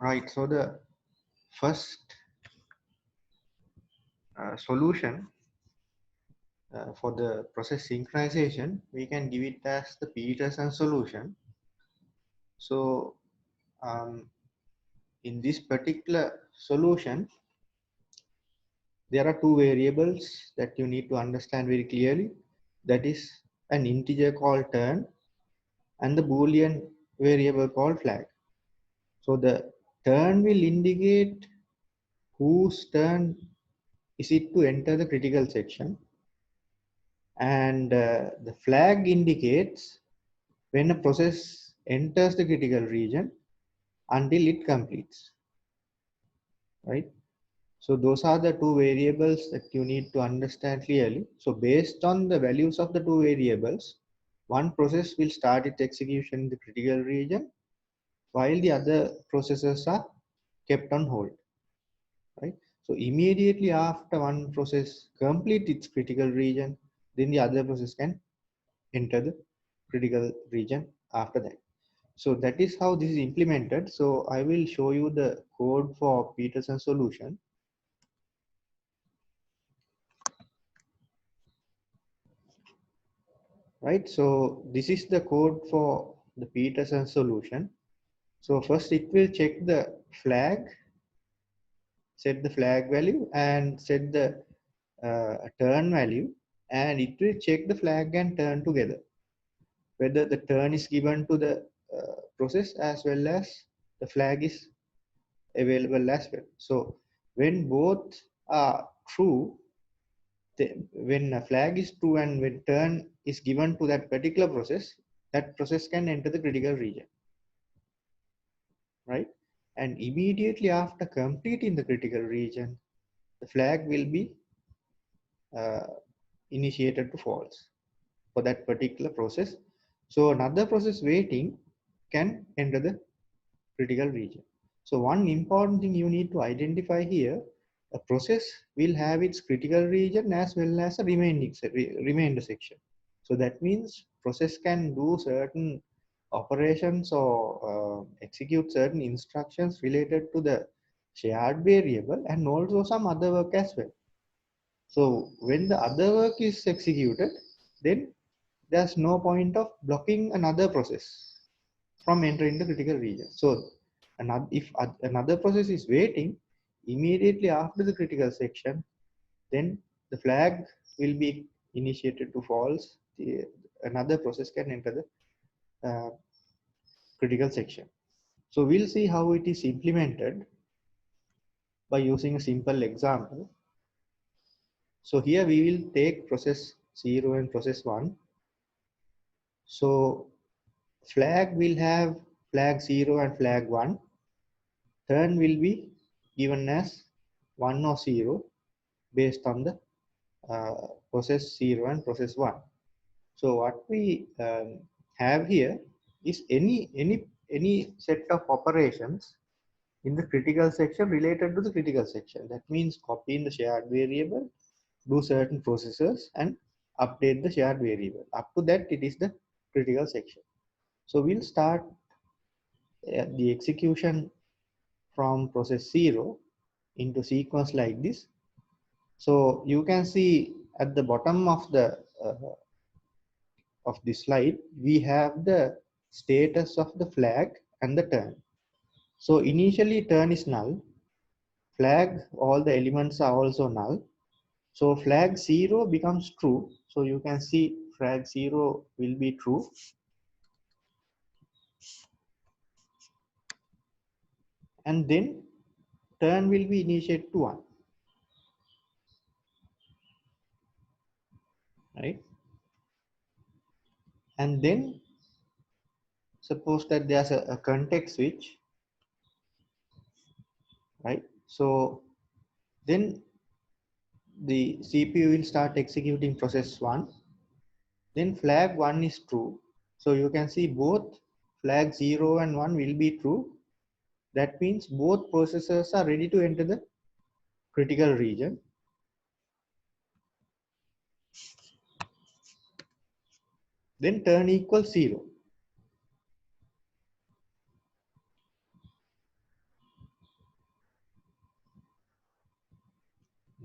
Right. So the first solution for the process synchronization, we can give it as the Peterson solution. So in this particular solution, there are two variables that you need to understand very clearly. That is an integer called turn and the Boolean variable called flag. So the turn will indicate whose turn is it to enter the critical section, and the flag indicates when a process enters the critical region until it completes, right? So those are the two variables that you need to understand clearly. So based on the values of the two variables, one process will start its execution in the critical region while the other processes are kept on hold, right? So immediately after one process complete its critical region, then the other process can enter the critical region after that. So that is how this is implemented. So I will show you the code for Peterson solution. Right, so this is the code for the Peterson solution. So first it will check the flag, set the flag value and set the turn value, and it will check the flag and turn together, whether the turn is given to the process as well as the flag is available as well. So when both are true, when a flag is true and when turn is given to that particular process, that process can enter the critical region, right? And immediately after completing the critical region, the flag will be uh, initiated to false for that particular process. So another process waiting can enter the critical region. So one important thing you need to identify here, a process will have its critical region as well as a remainder section. So that means process can do certain operations or execute certain instructions related to the shared variable and also some other work as well. So when the other work is executed, then there's no point of blocking another process from entering the critical region. So if another process is waiting immediately after the critical section, then the flag will be initiated to false. Another process can enter the critical section. So we'll see how it is implemented by using a simple example. So here we will take process 0 and process 1. So flag will have flag 0 and flag 1. Turn will be given as 1 or 0 based on the process 0 and process 1. So what we have here is any set of operations in the critical section related to the critical section. That means copy in the shared variable, do certain processes and update the shared variable. Up to that, it is the critical section. So we'll start the execution from process 0 into sequence like this. So you can see at the bottom of this slide, we have the status of the flag and the turn. So initially turn is null, flag, all the elements are also null. So flag 0 becomes true. So you can see flag 0 will be true. And then turn will be initiated to 1. Right? And then suppose that there's a context switch. Right? So then the CPU will start executing process 1. Then flag 1 is true. So you can see both flag 0 and 1 will be true. That means both processors are ready to enter the critical region. Then turn equals 0.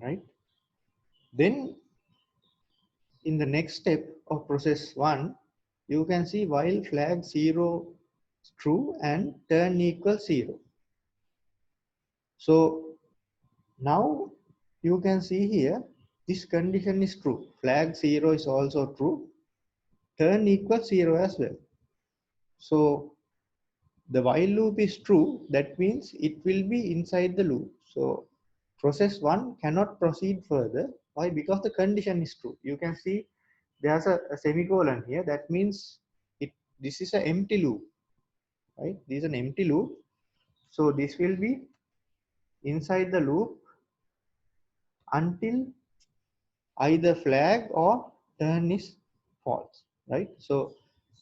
right? Then in the next step of process 1, you can see while flag 0 is true and turn equals 0. So now you can see here this condition is true. Flag 0 is also true. Turn equals 0 as well. So the while loop is true. That means it will be inside the loop. So process 1 cannot proceed further. Why? Because the condition is true. You can see there's a semicolon here. That means this is an empty loop, right? This is an empty loop. So this will be inside the loop until either flag or turn is false, right? So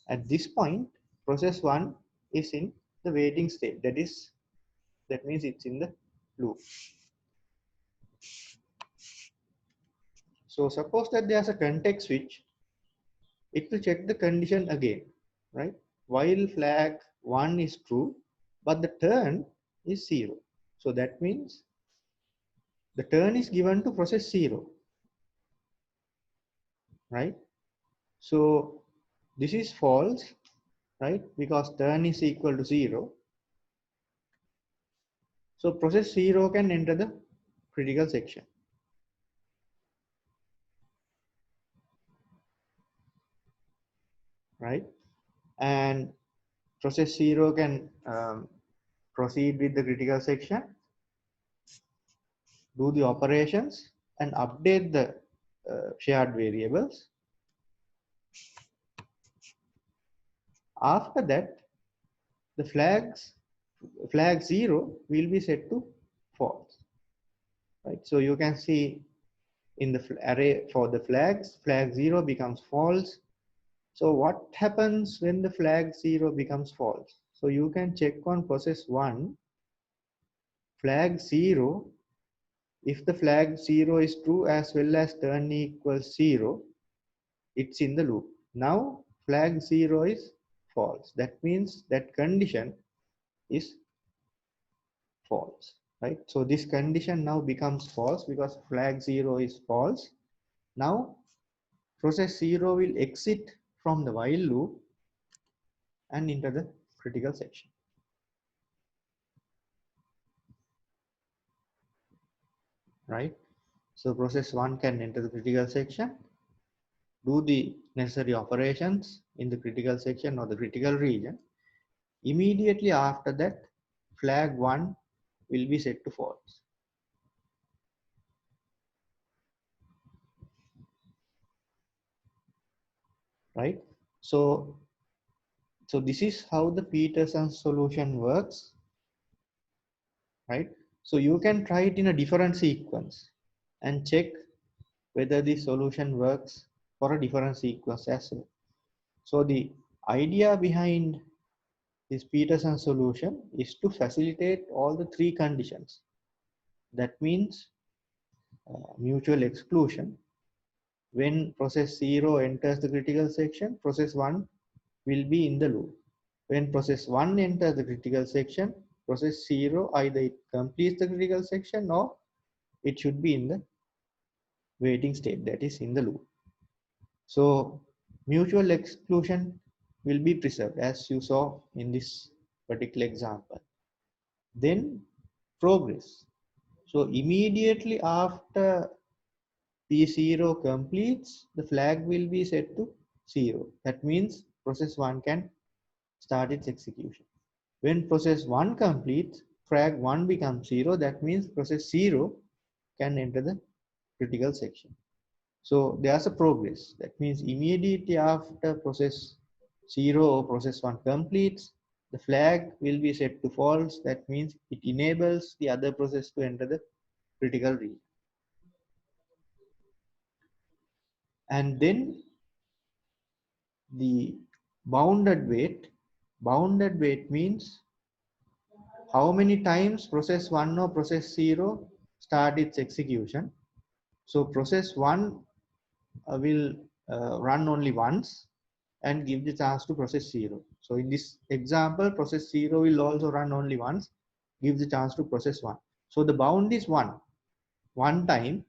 at this point, process 1 is in the waiting state. That means it's in the loop. So suppose that there's a context switch, it will check the condition again, right? While flag 1 is true, but the turn is 0. So that means the turn is given to process 0, right? So this is false, right? Because turn is equal to 0. So process 0 can enter the critical section, right? And process 0 can proceed with the critical section, do the operations, and update the shared variables. After that, the flag 0 will be set to false, right? So you can see in the array for the flags, flag 0 becomes false. So what happens when the flag 0 becomes false? So you can check on process 1, flag 0. If the flag 0 is true as well as turn equals 0, it's in the loop. Now flag 0 is false. That means that condition is false, right? So this condition now becomes false because flag 0 is false. Now process 0 will exit from the while loop and enter the critical section, right? So process 1 can enter the critical section, do the necessary operations in the critical section or the critical region. Immediately after that, flag 1 will be set to false, right? So this is how the Peterson solution works, right? So you can try it in a different sequence and check whether the solution works for a different sequence as well. So the idea behind this Peterson solution is to facilitate all the three conditions. That means mutual exclusion. When process 0 enters the critical section, process 1 will be in the loop. When process 1 enters the critical section, process 0 either it completes the critical section or it should be in the waiting state, that is in the loop. So mutual exclusion will be preserved as you saw in this particular example. Then progress. So immediately after P0 completes, the flag will be set to 0. That means process 1 can start its execution. When process 1 completes, flag 1 becomes 0. That means process 0 can enter the critical section. So there's a progress. That means immediately after process 0 or process 1 completes, the flag will be set to false. That means it enables the other process to enter the critical region. And then the bounded wait means how many times process 1 or process 0 start its execution. So process 1 will run only once and give the chance to process 0. So in this example, process 0 will also run only once, give the chance to process 1. So the bound is 1 time,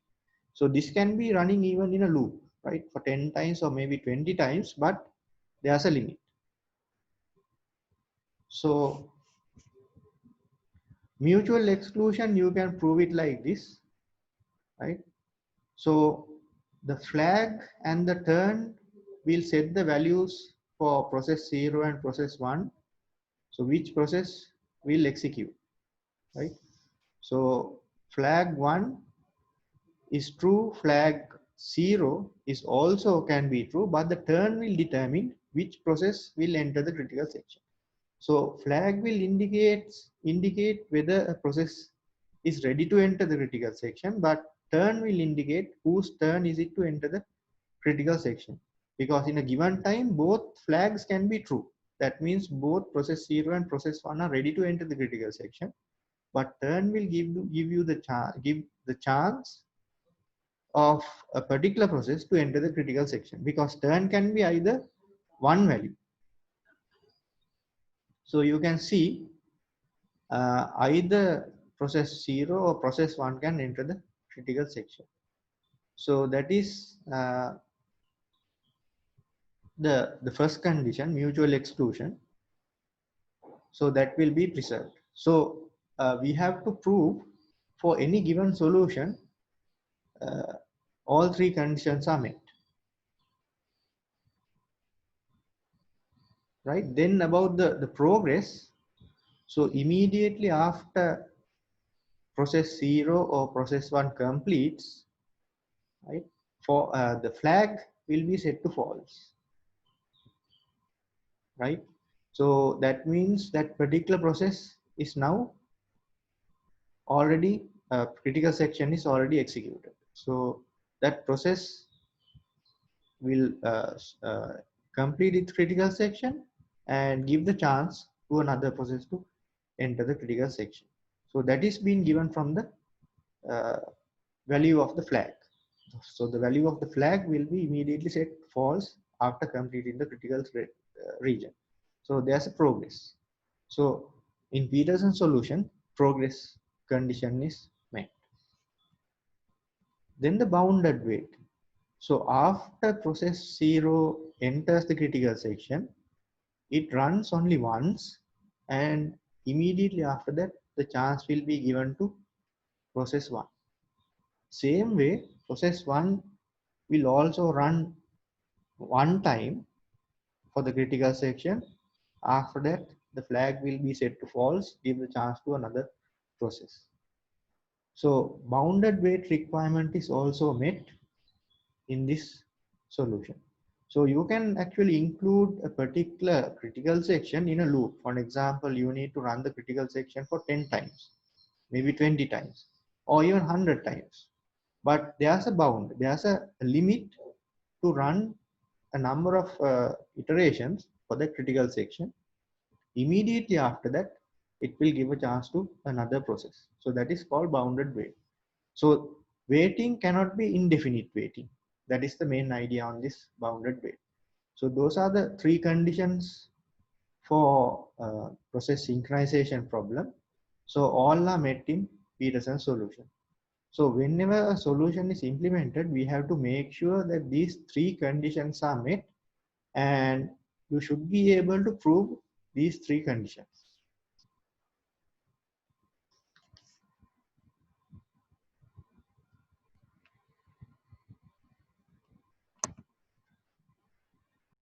So this can be running even in a loop, right? For 10 times or maybe 20 times, but there's a limit. So mutual exclusion, you can prove it like this, right? So the flag and the turn will set the values for process 0 and process 1. So which process will execute, right? So flag 1 is true, flag 0 is also can be true, but the turn will determine which process will enter the critical section. So flag will indicate whether a process is ready to enter the critical section, but turn will indicate whose turn is it to enter the critical section. Because in a given time, both flags can be true. That means both process 0 and process 1 are ready to enter the critical section, but turn will give the chance of a particular process to enter the critical section, because turn can be either one value. So you can see either process 0 or process 1 can enter the critical section. So that is the first condition, mutual exclusion. So that will be preserved. So we have to prove for any given solution, uh, all three conditions are met. Right? Then about the progress. So immediately after process 0 or process 1 completes, right, for the flag will be set to false, right? So that means that particular process is now already, critical section is already executed. So that process will complete its critical section and give the chance to another process to enter the critical section. So that is being given from the uh, value of the flag. So the value of the flag will be immediately set false after completing the critical region. So there's a progress. So in Peterson solution, progress condition is met. Then the bounded wait. So after process 0 enters the critical section, it runs only once, and immediately after that, the chance will be given to process 1. Same way, process 1 will also run one time for the critical section. After that, the flag will be set to false, give the chance to another process. So bounded wait requirement is also met in this solution. So you can actually include a particular critical section in a loop. For example, you need to run the critical section for 10 times, maybe 20 times, or even 100 times. But there's a bound, there's a limit to run a number of iterations for the critical section. Immediately after that, it will give a chance to another process. So that is called bounded wait. So waiting cannot be indefinite waiting. That is the main idea on this bounded wait. So those are the three conditions for process synchronization problem. So all are met in Peterson solution. So whenever a solution is implemented, we have to make sure that these three conditions are met, and you should be able to prove these three conditions.